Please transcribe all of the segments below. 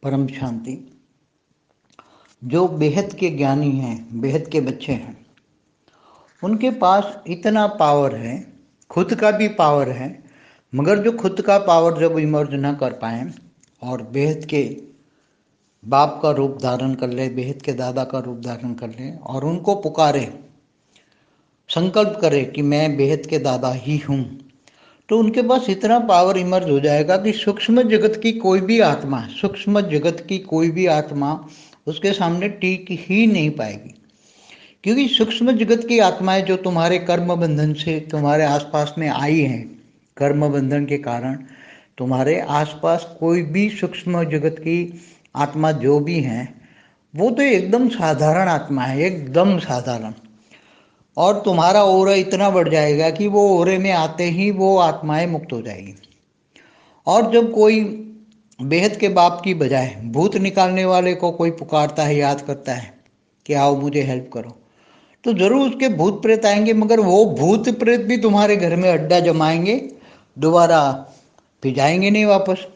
परम शांति। जो बेहद के ज्ञानी हैं, बेहद के बच्चे हैं, उनके पास इतना पावर है, खुद का भी पावर है, मगर जो खुद का पावर जब इमर्ज ना कर पाए और बेहद के बाप का रूप धारण कर ले, बेहद के दादा का रूप धारण कर ले और उनको पुकारे, संकल्प करे कि मैं बेहद के दादा ही हूँ, तो उनके पास इतना पावर इमर्ज हो जाएगा कि सूक्ष्म जगत की कोई भी आत्मा, सूक्ष्म जगत की कोई भी आत्मा उसके सामने टिक ही नहीं पाएगी। क्योंकि सूक्ष्म जगत की आत्माएं जो तुम्हारे कर्म बंधन से तुम्हारे आसपास में आई हैं, कर्म बंधन के कारण तुम्हारे आसपास कोई भी सूक्ष्म जगत की आत्मा जो भी हैं, वो तो एकदम साधारण आत्मा है, एकदम साधारण। और तुम्हारा ओरा इतना बढ़ जाएगा कि वो ओरे में आते ही वो आत्माएं मुक्त हो जाएगी। और जब कोई बेहद के बाप की बजाय भूत निकालने वाले को कोई पुकारता है, याद करता है कि आओ मुझे हेल्प करो, तो जरूर उसके भूत प्रेत आएंगे, मगर वो भूत प्रेत भी तुम्हारे घर में अड्डा जमाएंगे, दोबारा फिर जाएंगे नहीं वापस,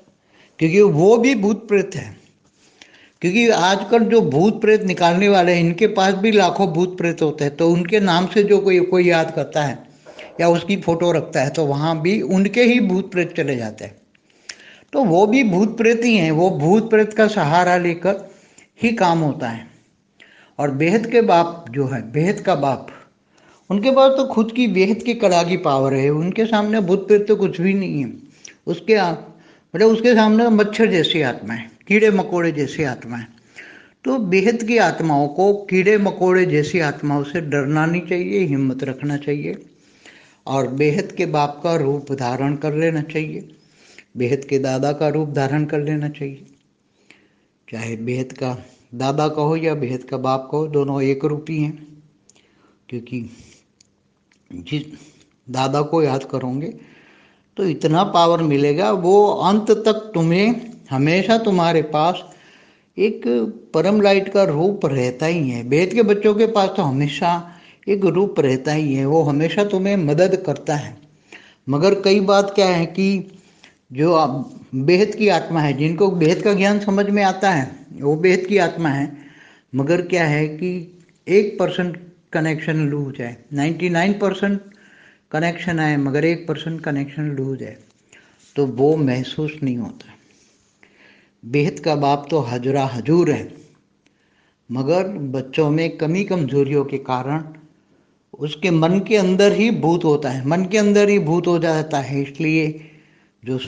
क्योंकि वो भी भूत प्रेत है। क्योंकि आजकल जो भूत प्रेत निकालने वाले हैं, इनके पास भी लाखों भूत प्रेत होते हैं, तो उनके नाम से जो कोई कोई याद करता है या उसकी फोटो रखता है, तो वहाँ भी उनके ही भूत प्रेत चले जाते हैं। तो वो भी भूत प्रेत ही हैं, वो भूत प्रेत का सहारा लेकर ही काम होता है। और बेहद के बाप जो है, बेहद का बाप, उनके पास तो खुद की बेहद की कला की पावर है, उनके सामने भूत प्रेत तो कुछ भी नहीं है। उसके मतलब उसके सामने मच्छर जैसी आत्मा है, कीड़े मकोड़े जैसी आत्मा है। तो बेहद की आत्माओं को कीड़े मकोड़े जैसी आत्माओं से डरना नहीं चाहिए, हिम्मत रखना चाहिए और बेहद के बाप का रूप धारण कर लेना चाहिए, बेहद के दादा का रूप धारण कर लेना चाहिए। चाहे बेहद का दादा कहो या बेहद का बाप कहो, दोनों एक रूप ही हैं। क्योंकि जिस दादा को याद करोगे तो इतना पावर मिलेगा, वो अंत तक तुम्हें हमेशा तुम्हारे पास एक परम लाइट का रूप रहता ही है। बेहद के बच्चों के पास तो हमेशा एक रूप रहता ही है, वो हमेशा तुम्हें मदद करता है। मगर कई बात क्या है कि जो बेहद की आत्मा है, जिनको बेहद का ज्ञान समझ में आता है, वो बेहद की आत्मा है, मगर क्या है कि 1% कनेक्शन लूज है, 99% कनेक्शन है, मगर 1% कनेक्शन लूज है, तो वो महसूस नहीं होता। बेहद का बाप तो हजरा हजूर है, मगर बच्चों में कमी कमजोरियों के कारण उसके मन के अंदर ही भूत होता है, मन के अंदर ही भूत हो जाता है, इसलिए जो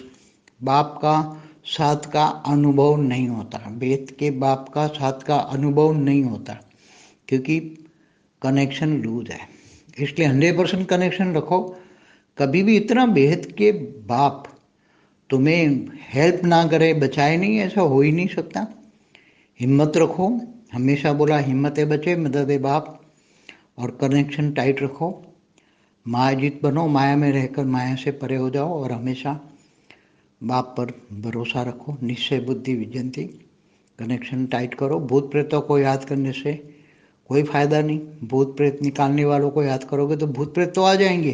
बाप का साथ का अनुभव नहीं होता, बेहद के बाप का साथ का अनुभव नहीं होता, क्योंकि कनेक्शन लूज है। इसलिए 100% कनेक्शन रखो। कभी भी इतना बेहद के बाप तुम्हें हेल्प ना करे, बचाए नहीं, ऐसा हो ही नहीं सकता। हिम्मत रखो, हमेशा बोला हिम्मत है बचे, मदद है बाप, और कनेक्शन टाइट रखो। मायाजीत बनो, माया में रहकर माया से परे हो जाओ और हमेशा बाप पर भरोसा रखो। निश्चय बुद्धि विजयंती, कनेक्शन टाइट करो। भूत प्रेतों को याद करने से कोई फायदा नहीं, भूत प्रेत निकालने वालों को याद करोगे तो भूत प्रेत तो आ जाएंगे,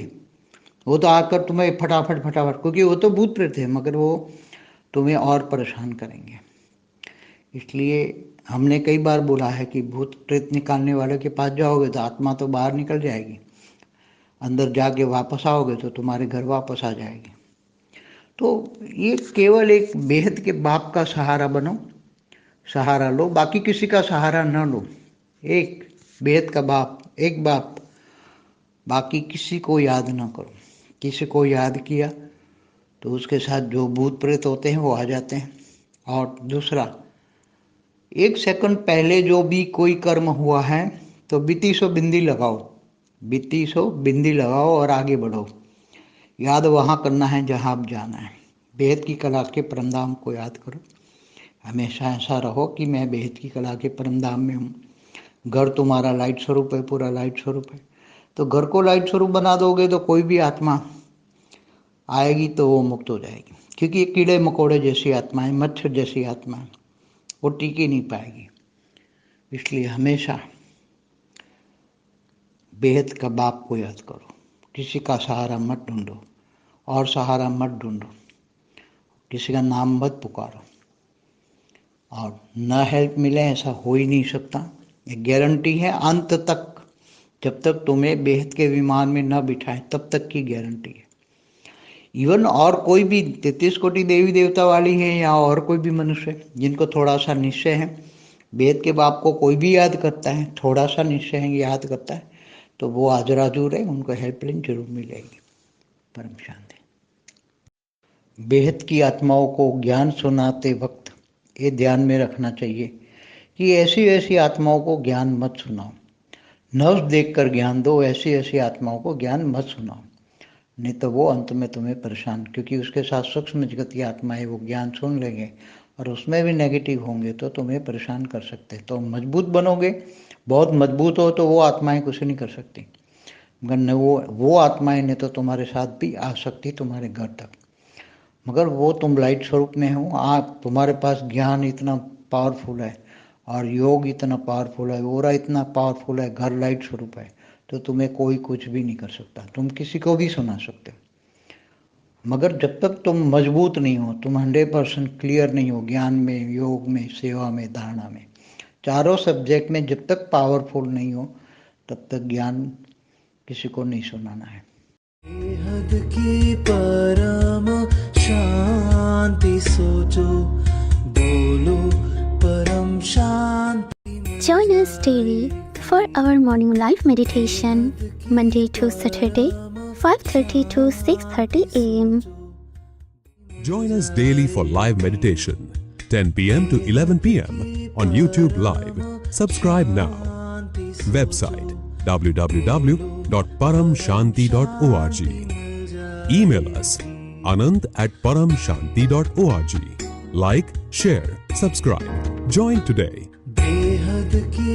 वो तो आकर तुम्हें फटाफट फटाफट, क्योंकि वो तो भूत प्रेत है, मगर वो तुम्हें और परेशान करेंगे। इसलिए हमने कई बार बोला है कि भूत प्रेत निकालने वाले के पास जाओगे तो आत्मा तो बाहर निकल जाएगी, अंदर जाके वापस आओगे तो तुम्हारे घर वापस आ जाएगी। तो ये केवल एक बेहद के बाप का सहारा बनो, सहारा लो, बाकी किसी का सहारा न लो। एक बेहद का बाप, एक बाप, बाकी किसी को याद ना करो। किसी को याद किया तो उसके साथ जो भूत प्रेत होते हैं वो आ जाते हैं। और दूसरा, 1 सेकंड पहले जो भी कोई कर्म हुआ है तो बीती सो बिंदी लगाओ, बीती सो बिंदी लगाओ और आगे बढ़ो। याद वहाँ करना है जहाँ आप जाना है। बेहद की कला के परमधाम को याद करो, हमेशा ऐसा रहो कि मैं बेहद की कला के परमधाम में हूँ। घर तुम्हारा लाइट स्वरूप है, पूरा लाइट स्वरूप है, तो घर को लाइट स्वरूप बना दोगे तो कोई भी आत्मा आएगी तो वो मुक्त हो जाएगी। क्योंकि ये कीड़े मकोड़े जैसी आत्मा है, मच्छर जैसी आत्मा है, वो टिक ही नहीं पाएगी। इसलिए हमेशा बेहद का बाप को याद करो, किसी का सहारा मत ढूंढो और सहारा मत ढूंढो, किसी का नाम मत पुकारो। और ना हेल्प मिले ऐसा हो ही नहीं सकता। एक गारंटी है अंत तक, जब तक तुम्हें बेहद के विमान में न बिठाए तब तक की गारंटी है। इवन और कोई भी 33 कोटि देवी देवता वाली है या और कोई भी मनुष्य जिनको थोड़ा सा निश्चय है, बेहद के बाप को कोई भी याद करता है, थोड़ा सा निश्चय है याद करता है, तो वो हाजिर है, उनको हेल्पलाइन जरूर मिलेगी। परम शांति। बेहद की आत्माओं को ज्ञान सुनाते वक्त ये ध्यान में रखना चाहिए कि ऐसी ऐसी आत्माओं को ज्ञान मत सुनाओ। नर्स देखकर ज्ञान दो, ऐसी ऐसी आत्माओं को ज्ञान मत सुनाओ, नहीं तो वो अंत में तुम्हें परेशान, क्योंकि उसके साथ सूक्ष्म जगत की आत्माएं वो ज्ञान सुन लेंगे और उसमें भी नेगेटिव होंगे तो तुम्हें परेशान कर सकते। तो मजबूत बनोगे, बहुत मजबूत हो तो वो आत्माएं कुछ नहीं कर सकती, मगर न वो आत्माएं ने तो तुम्हारे साथ भी आ सकती तुम्हारे घर तक, मगर वो तुम लाइट स्वरूप में हो। आप तुम्हारे पास ज्ञान इतना पावरफुल है और योग इतना पावरफुल है, ओरा इतना पावरफुल है, घर लाइट स्वरूप है, तो तुम्हें कोई कुछ भी नहीं कर सकता। तुम किसी को भी सुना सकते हो, मगर जब तक तुम मजबूत नहीं हो, तुम 100% क्लियर नहीं हो ज्ञान में, योग में, सेवा में, धारणा में, चारों सब्जेक्ट में जब तक पावरफुल नहीं हो तब तक ज्ञान किसी को नहीं सुनाना है। बेहद की परम शांति सोचो, बोलो परम शांति। Join us daily for our morning live meditation, Monday to Saturday, 5:30 to 6:30 a.m. Join us daily for live meditation, 10 p.m. to 11 p.m. on YouTube Live. Subscribe now. Website www.paramshanti.org. Email us anand@paramshanti.org. Like, share, subscribe. Join today. बेहद की